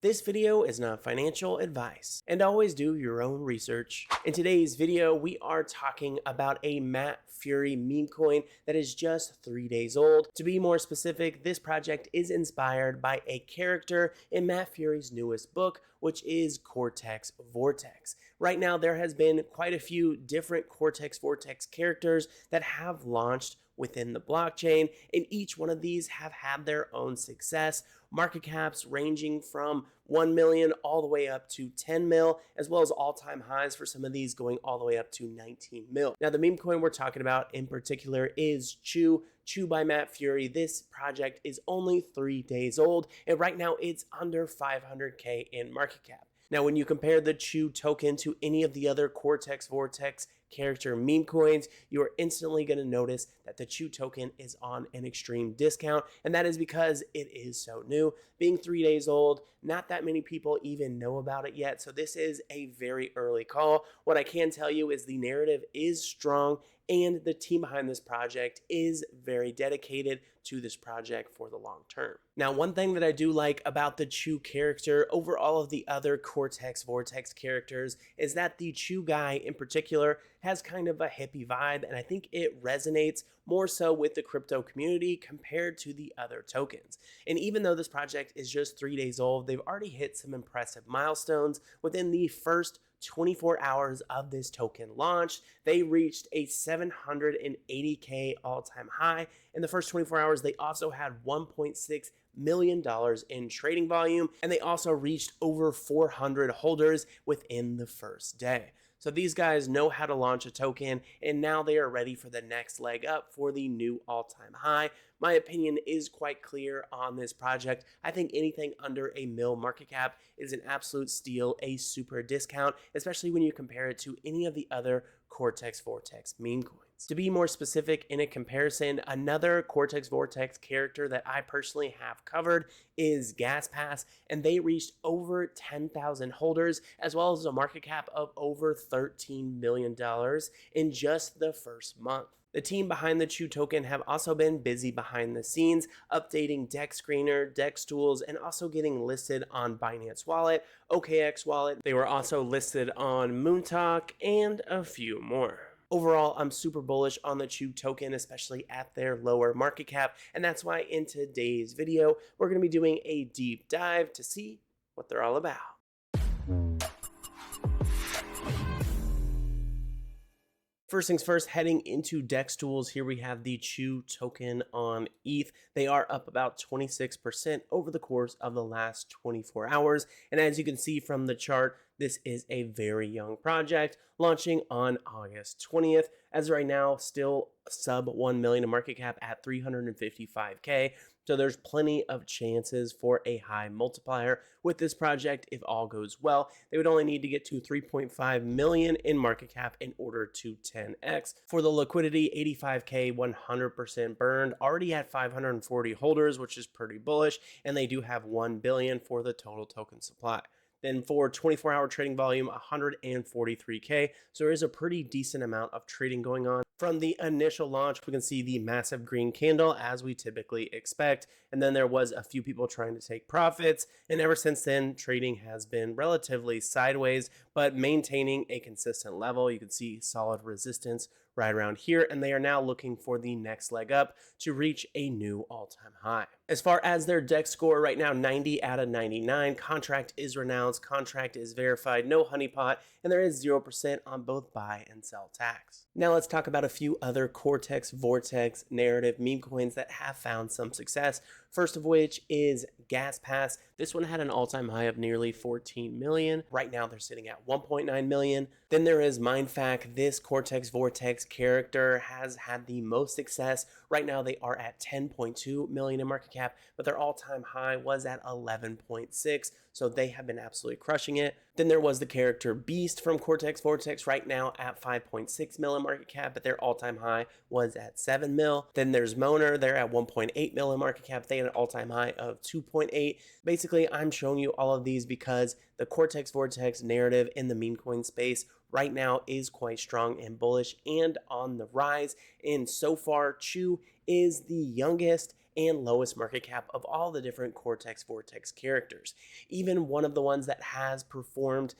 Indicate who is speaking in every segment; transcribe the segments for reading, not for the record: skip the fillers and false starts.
Speaker 1: This video is not financial advice, and always do your own research. In today's video, we are talking about a Furie meme coin that is just 3 days old. To be more specific, this project is inspired by a character in Furie's newest book, which is Cortex Vortex. Right now, there has been quite a few different Cortex Vortex characters that have launched within the blockchain, and each one of these have had their own success. Market caps ranging from 1 million all the way up to 10 mil, as well as all-time highs for some of these going all the way up to 19 mil. Now, the meme coin we're talking about in particular is Chew by Furie. This project is only 3 days old, and right now it's under 500K in market cap. Now, when you compare the Chew token to any of the other Cortex Vortex character meme coins, you are instantly going to notice that the Chew token is on an extreme discount, and that is because it is so new. Being 3 days old, not that many people even know about it yet, so this is a very early call. What I can tell you is the narrative is strong, and the team behind this project is very dedicated to this project for the long term. Now, one thing that I do like about the Chew character over all of the other Cortex Vortex characters is that the Chew guy in particular has kind of a hippie vibe, and I think it resonates more so with the crypto community compared to the other tokens. And even though this project is just 3 days old, they've already hit some impressive milestones. Within the first 24 hours of this token launch, they reached a 780K all-time high. In the first 24 hours, they also had $1.6 million in trading volume, and they also reached over 400 holders within the first day. So these guys know how to launch a token, and now they are ready for the next leg up for the new all-time high. My opinion is quite clear on this project. I think anything under a mil market cap is an absolute steal, a super discount, especially when you compare it to any of the other Cortex Vortex meme coins. To be more specific in a comparison, another Cortex Vortex character that I personally have covered is Gas Pass, and they reached over 10,000 holders, as well as a market cap of over $13 million in just the first month. The team behind the Chew token have also been busy behind the scenes, updating Dex Screener, Dex Tools, and also getting listed on Binance Wallet, OKX Wallet. They were also listed on Moontalk, and a few more. Overall, I'm super bullish on the Chew token, especially at their lower market cap, and that's why in today's video, we're going to be doing a deep dive to see what they're all about. First things first, heading into Dex Tools, here we have the Chew token on ETH. They are up about 26% over the course of the last 24 hours. And as you can see from the chart, this is a very young project launching on August 20th. As of right now, still sub 1 million in market cap at 355K. So there's plenty of chances for a high multiplier with this project if all goes well. They would only need to get to 3.5 million in market cap in order to 10x. For the liquidity, 85K, 100% burned, already at 540 holders, which is pretty bullish, and they do have 1 billion for the total token supply. Then for 24-hour trading volume, 143K. So there is a pretty decent amount of trading going on. From the initial launch, we can see the massive green candle as we typically expect. And then there was a few people trying to take profits. And ever since then, trading has been relatively sideways, but maintaining a consistent level. You can see solid resistance right around here, and they are now looking for the next leg up to reach a new all-time high. As far as their DEX score right now, 90 out of 99. Contract is renounced, contract is verified, no honeypot, and there is 0% on both buy and sell tax. Now let's talk about a few other Cortex Vortex narrative meme coins that have found some success. First of which is Gas Pass. This one had an all-time high of nearly 14 million. Right now they're sitting at 1.9 million. Then there is MindFact. This Cortex Vortex character has had the most success. Right now they are at 10.2 million in market cap, but their all-time high was at 11.6. So they have been absolutely crushing it. Then there was the character Beast from Cortex Vortex, right now at 5.6 mil in market cap, but their all-time high was at 7 mil. Then there's Moner, they're at 1.8 mil in market cap. They had an all-time high of 2.8. Basically, I'm showing you all of these because the Cortex Vortex narrative in the meme coin space right now is quite strong and bullish and on the rise. And so far, Chew is the youngest and lowest market cap of all the different Cortex Vortex characters. Even one of the ones that has performed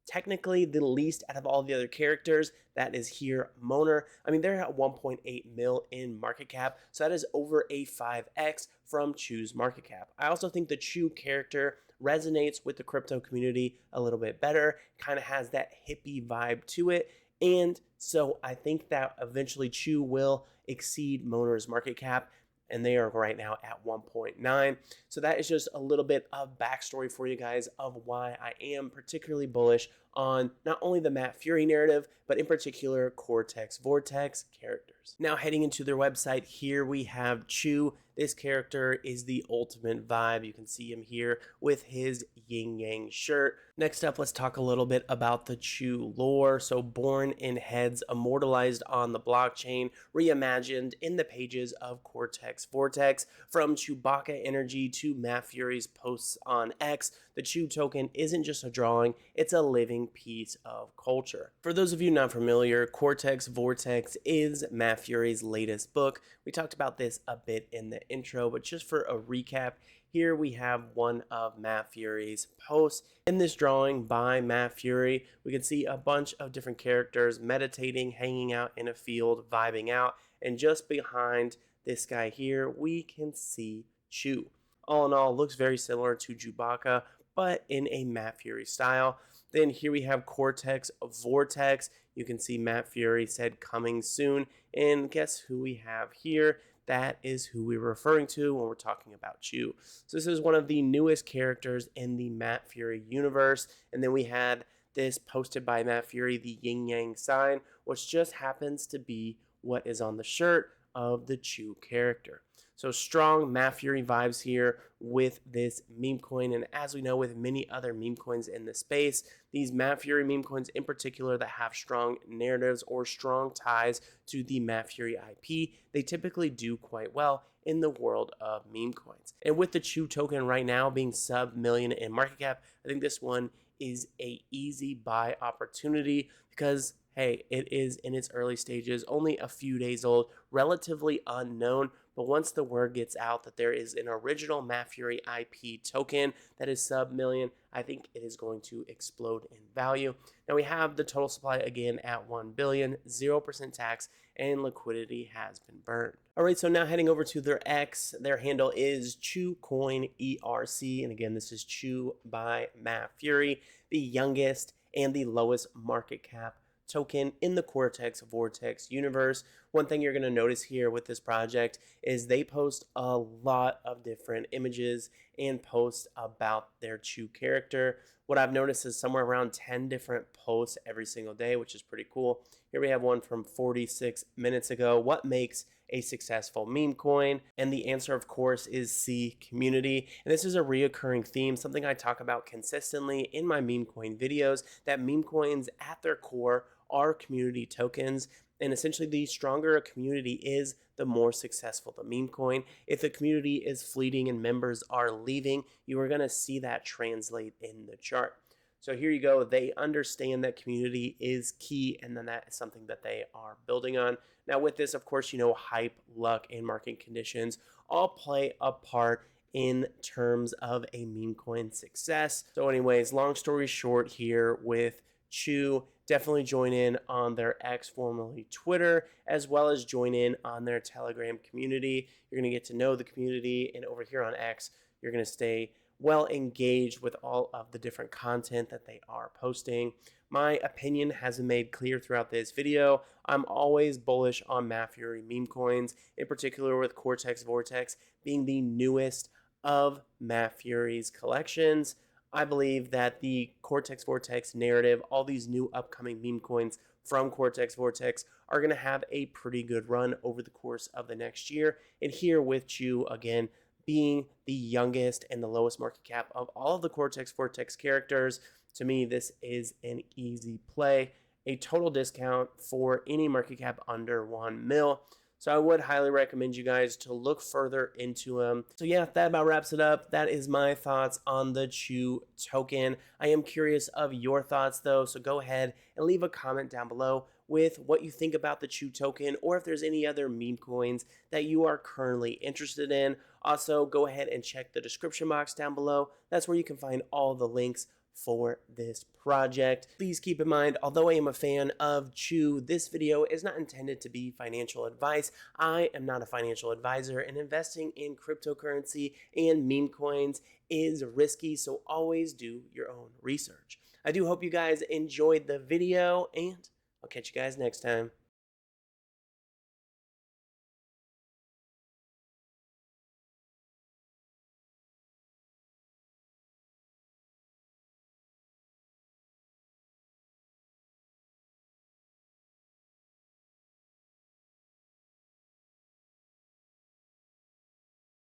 Speaker 1: technically the least out of all the other characters, that is here Moner. I mean, they're at 1.8 mil in market cap, so that is over a 5x from Chu's market cap. I also think the Chu character resonates with the crypto community a little bit better, kind of has that hippie vibe to it, and so I think that eventually Chu will exceed Moner's market cap, and they are right now at 1.9. So that is just a little bit of backstory for you guys of why I am particularly bullish on not only the Matt Furie narrative, but in particular Cortex Vortex characters. Now heading into their website, here we have Chu. This character is the ultimate vibe. You can see him here with his yin yang shirt. Next up, let's talk a little bit about the Chu lore. So born in heads, immortalized on the blockchain, reimagined in the pages of Cortex Vortex. From Chewbacca energy to Matt Furie's posts on X, the Chu token isn't just a drawing, it's a living piece of culture. For those of you not familiar, Cortex Vortex is Matt Furie's latest book. We talked about this a bit in the intro, but just for a recap, here we have one of Matt Furie's posts. In this drawing by Matt Furie, we can see a bunch of different characters meditating, hanging out in a field, vibing out, and just behind this guy here, we can see Chu. All in all, looks very similar to Chewbacca, but in a Matt Furie style. Then here we have Cortex Vortex. You can see Matt Furie said coming soon, and guess who we have here? That is who we're referring to when we're talking about Chu. So this is one of the newest characters in the Matt Furie universe. And then we had this posted by Matt Furie, the yin yang sign, which just happens to be what is on the shirt of the Chu character. So strong Matt Furie vibes here with this meme coin. And as we know with many other meme coins in the space, these Matt Furie meme coins in particular that have strong narratives or strong ties to the Matt Furie IP, they typically do quite well in the world of meme coins. And with the Chu token right now being sub-million in market cap, I think this one is a easy buy opportunity because hey, it is in its early stages, only a few days old, relatively unknown. But once the word gets out that there is an original Matt Furie IP token that is sub-million, I think it is going to explode in value. Now we have the total supply again at 1 billion, 0% tax, and liquidity has been burned. All right, so now heading over to their X, their handle is ChuCoinERC, and again, this is Chu by Matt Furie, the youngest and the lowest market cap token in the Cortex Vortex universe. One thing you're going to notice here with this project is they post a lot of different images and posts about their Chu character. What I've noticed is somewhere around 10 different posts every single day, which is pretty cool. Here we have one from 46 minutes ago. What makes a successful meme coin? And the answer, of course, is C, community. And this is a reoccurring theme, something I talk about consistently in my meme coin videos, that meme coins at their core are community tokens. And essentially, the stronger a community is, the more successful the meme coin. If the community is fleeting and members are leaving, you are going to see that translate in the chart. So here you go. They understand that community is key, and then that is something that they are building on. Now with this, of course, you know, hype, luck, and market conditions all play a part in terms of a meme coin success. So anyways, long story short here with Chu, definitely join in on their X, formerly Twitter, as well as join in on their Telegram community. You're going to get to know the community, and over here on X, you're going to stay well engaged with all of the different content that they are posting. My opinion has been made clear throughout this video. I'm always bullish on Matt Furie meme coins, in particular with Cortex Vortex being the newest of Matt Furie's collections. I believe that the Cortex Vortex narrative, all these new upcoming meme coins from Cortex Vortex are going to have a pretty good run over the course of the next year. And here with Chu, again, being the youngest and the lowest market cap of all of the Cortex Vortex characters, to me, this is an easy play. A total discount for any market cap under 1 mil. So I would highly recommend you guys to look further into them. So yeah, that about wraps it up. That is my thoughts on the Chu token. I am curious of your thoughts though, so go ahead and leave a comment down below. with what you think about the Chew token, or if there's any other meme coins that you are currently interested in. Also, go ahead and check the description box down below. That's where you can find all the links for this project. Please keep in mind, although I am a fan of Chew, this video is not intended to be financial advice. I am not a financial advisor, and investing in cryptocurrency and meme coins is risky, so always do your own research. I do hope you guys enjoyed the video, and I'll catch you guys next time.